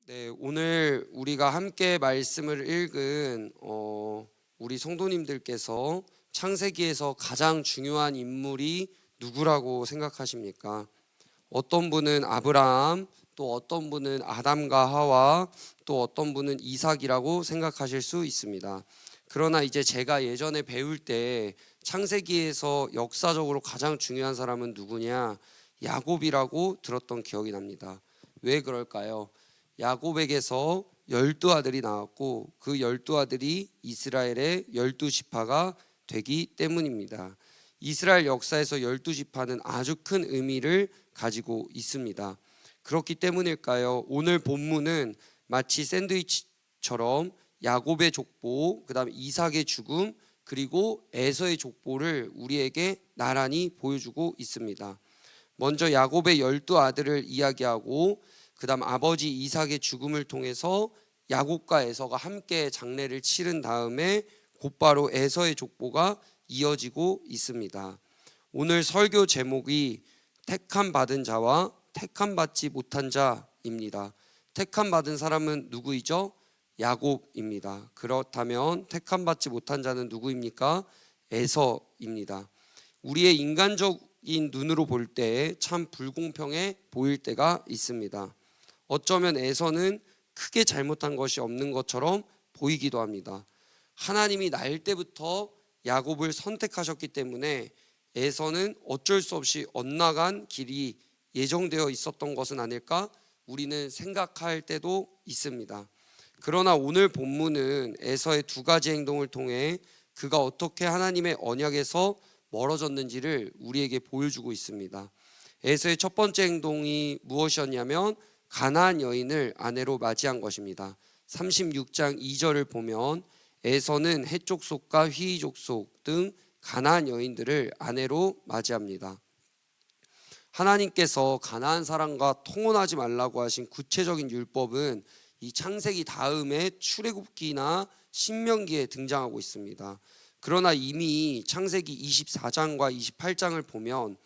네, 오늘 우리가 함께 말씀을 읽은 우리 성도님들께서 창세기에서 가장 중요한 인물이 누구라고 생각하십니까? 어떤 분은 아브라함, 또 어떤 분은 아담과 하와, 또 어떤 분은 이삭이라고 생각하실 수 있습니다. 그러나 이제 제가 예전에 배울 때 창세기에서 역사적으로 가장 중요한 사람은 누구냐? 야곱이라고 들었던 기억이 납니다. 왜 그럴까요? 야곱에게서 12아들이 나왔고 그 12아들이 이스라엘의 12지파가 되기 때문입니다. 이스라엘 역사에서 12지파는 아주 큰 의미를 가지고 있습니다. 그렇기 때문일까요? 오늘 본문은 마치 샌드위치처럼 야곱의 족보, 그다음 이삭의 죽음, 그리고 에서의 족보를 우리에게 나란히 보여주고 있습니다. 먼저 야곱의 12아들을 이야기하고 그다음 아버지 이삭의 죽음을 통해서 야곱과 에서가 함께 장례를 치른 다음에 곧바로 에서의 족보가 이어지고 있습니다. 오늘 설교 제목이 택함 받은 자와 택함 받지 못한 자입니다. 택함 받은 사람은 누구이죠? 야곱입니다. 그렇다면 택함 받지 못한 자는 누구입니까? 에서입니다. 우리의 인간적인 눈으로 볼 때 참 불공평해 보일 때가 있습니다. 어쩌면 에서는 크게 잘못한 것이 없는 것처럼 보이기도 합니다. 하나님이 날 때부터 야곱을 선택하셨기 때문에 에서는 어쩔 수 없이 엇나간 길이 예정되어 있었던 것은 아닐까 우리는 생각할 때도 있습니다. 그러나 오늘 본문은 에서의 두 가지 행동을 통해 그가 어떻게 하나님의 언약에서 멀어졌는지를 우리에게 보여주고 있습니다. 에서의 첫 번째 행동이 무엇이었냐면 가나안 여인을 아내로 맞이한 것입니다. 36장 2절을 보면 에서는 헷 족속과 휘 족속 등 가나안 여인들을 아내로 맞이합니다. 하나님께서 가나안 사람과 통혼하지 말라고 하신 구체적인 율법은 이 창세기 다음에 출애굽기나 신명기에 등장하고 있습니다. 그러나 이미 창세기 24장과 28장을 보면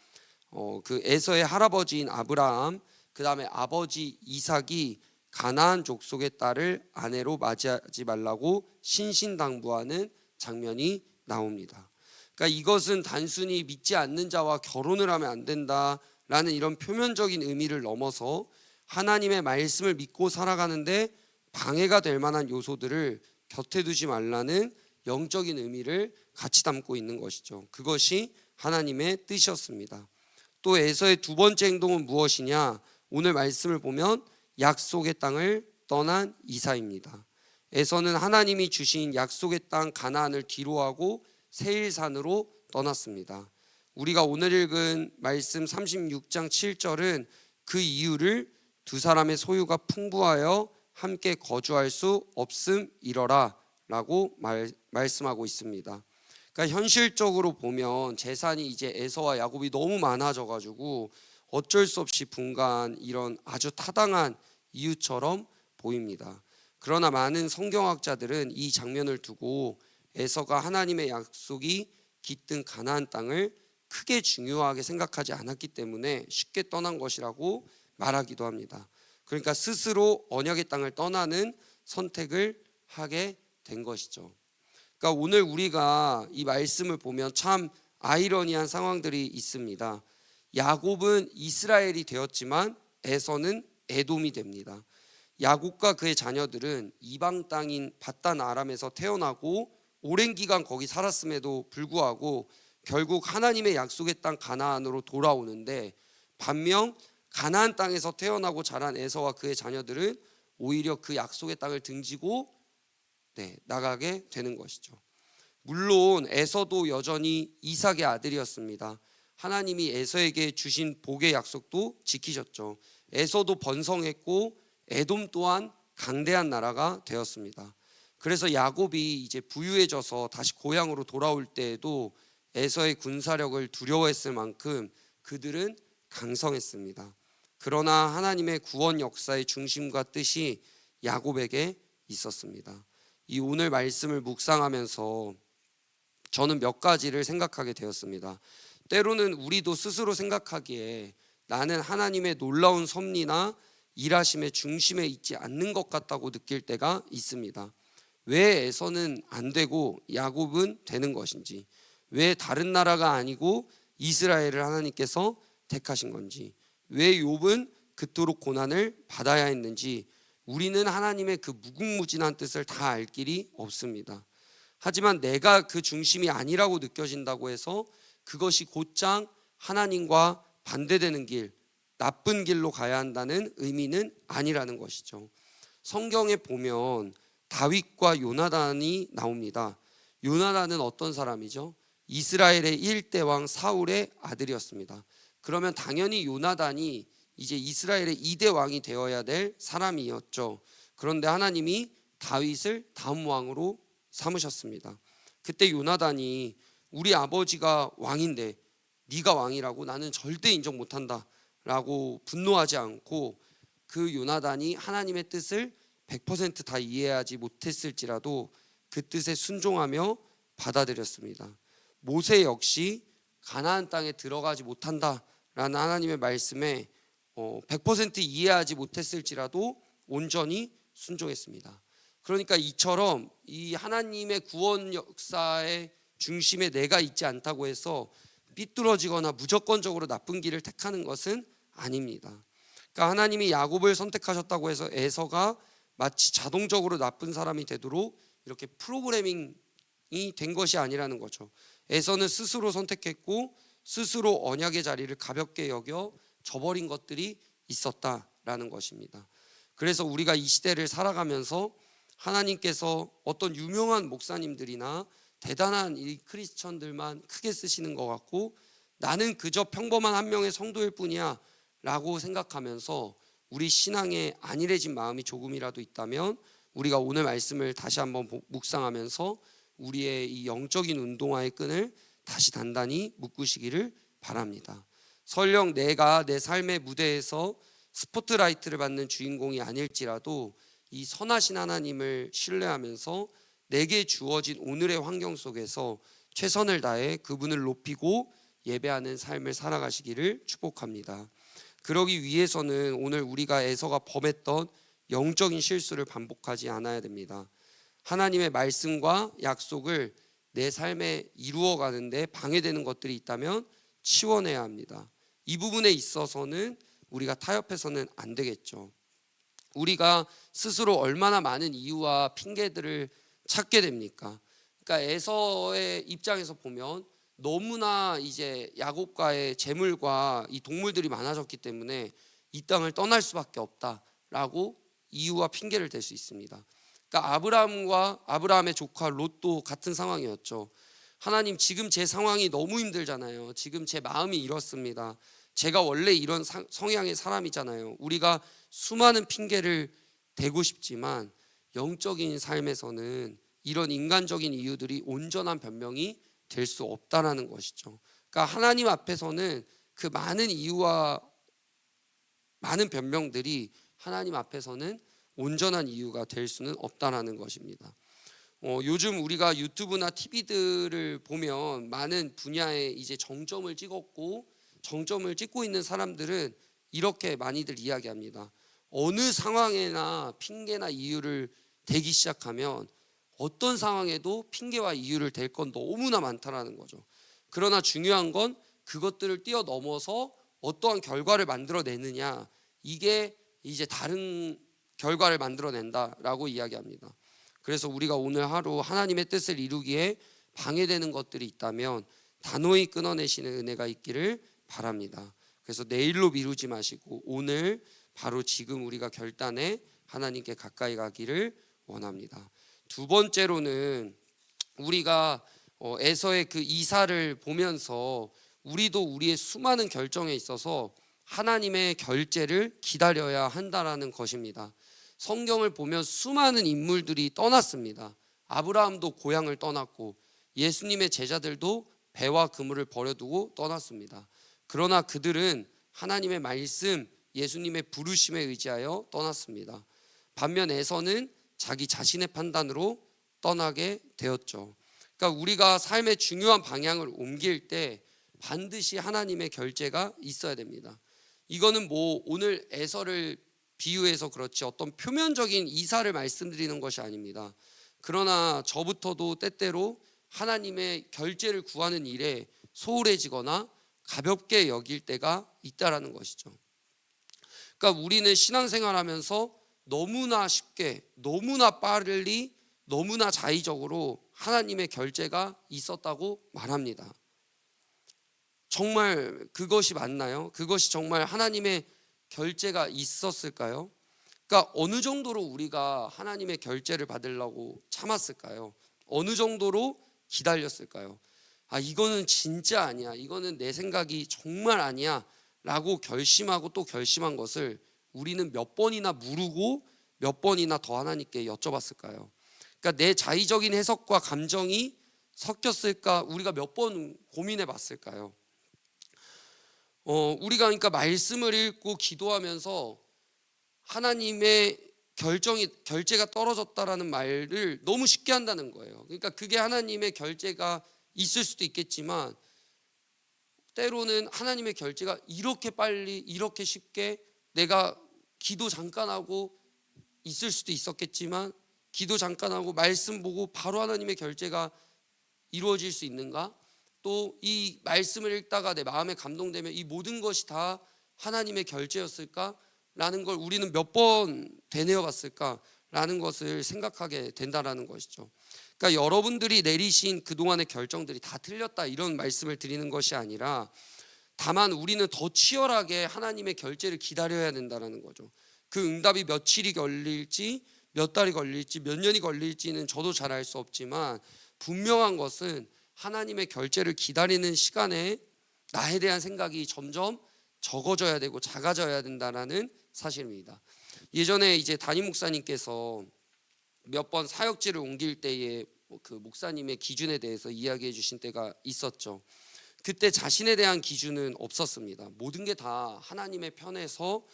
그 에서의 할아버지인 아브라함, 그 다음에 아버지 이삭이 가나안 족속의 딸을 아내로 맞이하지 말라고 신신당부하는 장면이 나옵니다. 그러니까 이것은 단순히 믿지 않는 자와 결혼을 하면 안 된다라는 이런 표면적인 의미를 넘어서 하나님의 말씀을 믿고 살아가는데 방해가 될 만한 요소들을 곁에 두지 말라는 영적인 의미를 같이 담고 있는 것이죠. 그것이 하나님의 뜻이었습니다. 또 에서의 두 번째 행동은 무엇이냐? 오늘 말씀을 보면 약속의 땅을 떠난 이삭입니다. 에서는 하나님이 주신 약속의 땅 가나안을 뒤로하고 세일산으로 떠났습니다. 우리가 오늘 읽은 말씀 36장 7절은 그 이유를 두 사람의 소유가 풍부하여 함께 거주할 수 없음이러라 라고 말씀하고 있습니다. 그러니까 현실적으로 보면 재산이 이제 에서와 야곱이 너무 많아져 가지고 어쩔 수 없이 분가한 이런 아주 타당한 이유처럼 보입니다. 그러나 많은 성경학자들은 이 장면을 두고 에서가 하나님의 약속이 깃든 가나안 땅을 크게 중요하게 생각하지 않았기 때문에 쉽게 떠난 것이라고 말하기도 합니다. 그러니까 스스로 언약의 땅을 떠나는 선택을 하게 된 것이죠. 그러니까 오늘 우리가 이 말씀을 보면 참 아이러니한 상황들이 있습니다. 야곱은 이스라엘이 되었지만 에서는 에돔이 됩니다. 야곱과 그의 자녀들은 이방 땅인 밧단 아람에서 태어나고 오랜 기간 거기 살았음에도 불구하고 결국 하나님의 약속의 땅 가나안으로 돌아오는데, 반면 가나안 땅에서 태어나고 자란 에서와 그의 자녀들은 오히려 그 약속의 땅을 등지고 나가게 되는 것이죠. 물론 에서도 여전히 이삭의 아들이었습니다. 하나님이 에서에게 주신 복의 약속도 지키셨죠. 에서도 번성했고 에돔 또한 강대한 나라가 되었습니다. 그래서 야곱이 이제 부유해져서 다시 고향으로 돌아올 때에도 에서의 군사력을 두려워했을 만큼 그들은 강성했습니다. 그러나 하나님의 구원 역사의 중심과 뜻이 야곱에게 있었습니다. 이 오늘 말씀을 묵상하면서 저는 몇 가지를 생각하게 되었습니다. 때로는 우리도 스스로 생각하기에 나는 하나님의 놀라운 섭리나 일하심의 중심에 있지 않는 것 같다고 느낄 때가 있습니다. 왜 에서는 안 되고 야곱은 되는 것인지, 왜 다른 나라가 아니고 이스라엘을 하나님께서 택하신 건지, 왜 욥은 그토록 고난을 받아야 했는지 우리는 하나님의 그 무궁무진한 뜻을 다 알 길이 없습니다. 하지만 내가 그 중심이 아니라고 느껴진다고 해서 그것이 곧장 하나님과 반대되는 길, 나쁜 길로 가야 한다는 의미는 아니라는 것이죠. 성경에 보면 다윗과 요나단이 나옵니다. 요나단은 어떤 사람이죠? 이스라엘의 1대 왕 사울의 아들이었습니다. 그러면 당연히 요나단이 이제 이스라엘의 2대 왕이 되어야 될 사람이었죠. 그런데 하나님이 다윗을 다음 왕으로 삼으셨습니다. 그때 요나단이 우리 아버지가 왕인데 네가 왕이라고? 나는 절대 인정 못한다 라고 분노하지 않고, 그 요나단이 하나님의 뜻을 100%다 이해하지 못했을지라도 그 뜻에 순종하며 받아들였습니다. 모세 역시 가나안 땅에 들어가지 못한다라는 하나님의 말씀에 100% 이해하지 못했을지라도 온전히 순종했습니다. 그러니까 이처럼 이 하나님의 구원 역사의 중심에 내가 있지 않다고 해서 삐뚤어지거나 무조건적으로 나쁜 길을 택하는 것은 아닙니다. 그러니까 하나님이 야곱을 선택하셨다고 해서 에서가 마치 자동적으로 나쁜 사람이 되도록 이렇게 프로그래밍이 된 것이 아니라는 거죠. 에서는 스스로 선택했고 스스로 언약의 자리를 가볍게 여겨 저버린 것들이 있었다라는 것입니다. 그래서 우리가 이 시대를 살아가면서 하나님께서 어떤 유명한 목사님들이나 대단한 이 크리스천들만 크게 쓰시는 것 같고 나는 그저 평범한 한 명의 성도일 뿐이야 라고 생각하면서 우리 신앙에 안일해진 마음이 조금이라도 있다면 우리가 오늘 말씀을 다시 한번 묵상하면서 우리의 이 영적인 운동화의 끈을 다시 단단히 묶으시기를 바랍니다. 설령 내가 내 삶의 무대에서 스포트라이트를 받는 주인공이 아닐지라도 이 선하신 하나님을 신뢰하면서 내게 주어진 오늘의 환경 속에서 최선을 다해 그분을 높이고 예배하는 삶을 살아가시기를 축복합니다. 그러기 위해서는 오늘 우리가 에서가 범했던 영적인 실수를 반복하지 않아야 됩니다. 하나님의 말씀과 약속을 내 삶에 이루어가는데 방해되는 것들이 있다면 치워내야 합니다. 이 부분에 있어서는 우리가 타협해서는 안 되겠죠. 우리가 스스로 얼마나 많은 이유와 핑계들을 찾게 됩니까? 그러니까 에서의 입장에서 보면 너무나 이제 야곱과의 재물과 이 동물들이 많아졌기 때문에 이 땅을 떠날 수밖에 없다라고 이유와 핑계를 댈 수 있습니다. 그러니까 아브라함의 조카 롯도 같은 상황이었죠. 하나님, 지금 제 상황이 너무 힘들잖아요. 지금 제 마음이 이렇습니다. 제가 원래 이런 성향의 사람이잖아요. 우리가 수많은 핑계를 대고 싶지만 영적인 삶에서는 이런 인간적인 이유들이 온전한 변명이 될 수 없다라는 것이죠. 그러니까 하나님 앞에서는 그 많은 이유와 많은 변명들이 하나님 앞에서는 온전한 이유가 될 수는 없다라는 것입니다. 요즘 우리가 유튜브나 TV들을 보면 많은 분야에 이제 정점을 찍었고 정점을 찍고 있는 사람들은 이렇게 많이들 이야기합니다. 어느 상황에나 핑계나 이유를 대기 시작하면 어떤 상황에도 핑계와 이유를 댈 건 너무나 많다라는 거죠. 그러나 중요한 건 그것들을 뛰어넘어서 어떠한 결과를 만들어내느냐, 이게 이제 다른 결과를 만들어낸다라고 이야기합니다. 그래서 우리가 오늘 하루 하나님의 뜻을 이루기에 방해되는 것들이 있다면 단호히 끊어내시는 은혜가 있기를 바랍니다. 그래서 내일로 미루지 마시고 오늘 바로 지금 우리가 결단해 하나님께 가까이 가기를 원합니다. 두 번째로는 우리가 에서의 그 이사를 보면서 우리도 우리의 수많은 결정에 있어서 하나님의 결재를 기다려야 한다라는 것입니다. 성경을 보면 수많은 인물들이 떠났습니다. 아브라함도 고향을 떠났고 예수님의 제자들도 배와 그물을 버려두고 떠났습니다. 그러나 그들은 하나님의 말씀, 예수님의 부르심에 의지하여 떠났습니다. 반면 에서는 자기 자신의 판단으로 떠나게 되었죠. 그러니까 우리가 삶의 중요한 방향을 옮길 때 반드시 하나님의 결재가 있어야 됩니다. 이거는 뭐 오늘 에서를 비유해서 그렇지 어떤 표면적인 이사를 말씀드리는 것이 아닙니다. 그러나 저부터도 때때로 하나님의 결제를 구하는 일에 소홀해지거나 가볍게 여길 때가 있다라는 것이죠. 그러니까 우리는 신앙생활하면서 너무나 쉽게, 너무나 빨리, 너무나 자의적으로 하나님의 결제가 있었다고 말합니다. 정말 그것이 맞나요? 그것이 정말 하나님의 결제가 있었을까요? 그러니까 어느 정도로 우리가 하나님의 결제를 받으려고 참았을까요? 어느 정도로 기다렸을까요? 아, 이거는 진짜 아니야. 이거는 내 생각이 정말 아니야. 라고 결심하고 또 결심한 것을 우리는 몇 번이나 물고 몇 번이나 더 하나님께 여쭤봤을까요? 그러니까 내 자의적인 해석과 감정이 섞였을까? 우리가 몇 번 고민해 봤을까요? 우리가 그러니까 말씀을 읽고 기도하면서 하나님의 결제가 떨어졌다라는 말을 너무 쉽게 한다는 거예요. 그러니까 그게 하나님의 결제가 있을 수도 있겠지만 때로는 하나님의 결제가 이렇게 빨리 이렇게 쉽게 내가 기도 잠깐 하고 있을 수도 있었겠지만 기도 잠깐 하고 말씀 보고 바로 하나님의 결제가 이루어질 수 있는가? 또 이 말씀을 읽다가 내 마음에 감동되면 이 모든 것이 다 하나님의 결제였을까? 라는 걸 우리는 몇 번 되뇌어 봤을까? 라는 것을 생각하게 된다라는 것이죠. 그러니까 여러분들이 내리신 그동안의 결정들이 다 틀렸다 이런 말씀을 드리는 것이 아니라 다만 우리는 더 치열하게 하나님의 결제를 기다려야 된다는 거죠. 그 응답이 며칠이 걸릴지 몇 달이 걸릴지 몇 년이 걸릴지는 저도 잘 알 수 없지만 분명한 것은 하나님의 결제를 기다리는 시간에 나에 대한 생각이 점점 적어져야 되고 작아져야 된다는 사실입니다. 예전에 이제 담임 목사님께서 몇 번 사역지를 옮길 때에 그 목사님의 기준에 대해서 이야기해 주신 때가 있었죠. 그때 자신에 대한 기준은 없었습니다. 모든 게 다 하나님의 편에서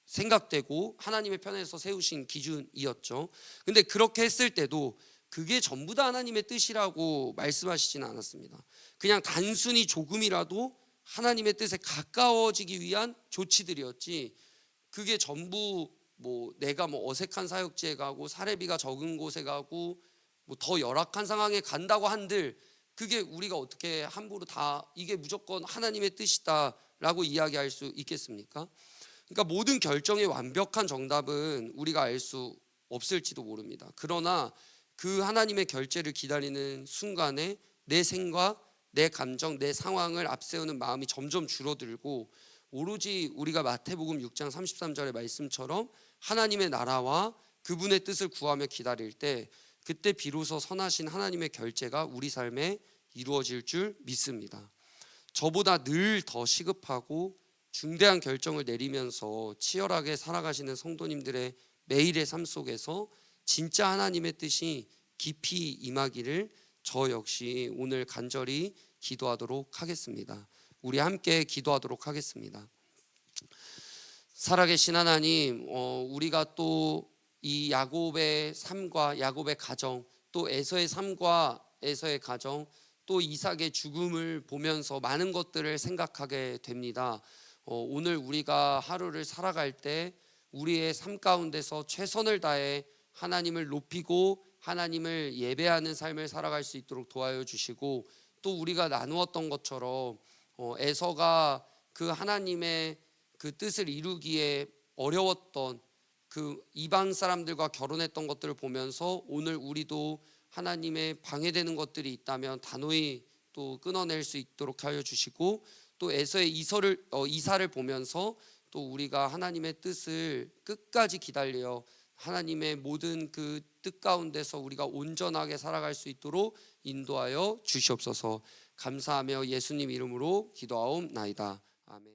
생각되고 하나님의 편에서 세우신 기준이었죠. 근데 그렇게 했을 때도 그게 전부 다 하나님의 뜻이라고 말씀하시지는 않았습니다. 그냥 단순히 조금이라도 하나님의 뜻에 가까워지기 위한 조치들이었지 그게 전부 뭐 내가 뭐 어색한 사역지에 가고 사례비가 적은 곳에 가고 뭐 더 열악한 상황에 간다고 한들 그게 우리가 어떻게 함부로 다 이게 무조건 하나님의 뜻이다라고 이야기할 수 있겠습니까? 그러니까 모든 결정의 완벽한 정답은 우리가 알 수 없을지도 모릅니다. 그러나 그 하나님의 결제를 기다리는 순간에 내 생각, 내 감정, 내 상황을 앞세우는 마음이 점점 줄어들고 오로지 우리가 마태복음 6장 33절의 말씀처럼 하나님의 나라와 그분의 뜻을 구하며 기다릴 때 그때 비로소 선하신 하나님의 결제가 우리 삶에 이루어질 줄 믿습니다. 저보다 늘 더 시급하고 중대한 결정을 내리면서 치열하게 살아가시는 성도님들의 매일의 삶 속에서 진짜 하나님의 뜻이 깊이 임하기를 저 역시 오늘 간절히 기도하도록 하겠습니다. 우리 함께 기도하도록 하겠습니다. 살아계신 하나님, 우리가 또 이 야곱의 삶과 야곱의 가정, 또 에서의 삶과 에서의 가정, 또 이삭의 죽음을 보면서 많은 것들을 생각하게 됩니다. 오늘 우리가 하루를 살아갈 때 우리의 삶 가운데서 최선을 다해 하나님을 높이고 하나님을 예배하는 삶을 살아갈 수 있도록 도와여 주시고 또 우리가 나누었던 것처럼 에서가 그 하나님의 그 뜻을 이루기에 어려웠던 그 이방 사람들과 결혼했던 것들을 보면서 오늘 우리도 하나님의 방해되는 것들이 있다면 단호히 또 끊어낼 수 있도록 하여 주시고 또 에서의 이사를 보면서 또 우리가 하나님의 뜻을 끝까지 기다려 하나님의 모든 그 뜻 가운데서 우리가 온전하게 살아갈 수 있도록 인도하여 주시옵소서. 감사하며 예수님 이름으로 기도하옵나이다. 아멘.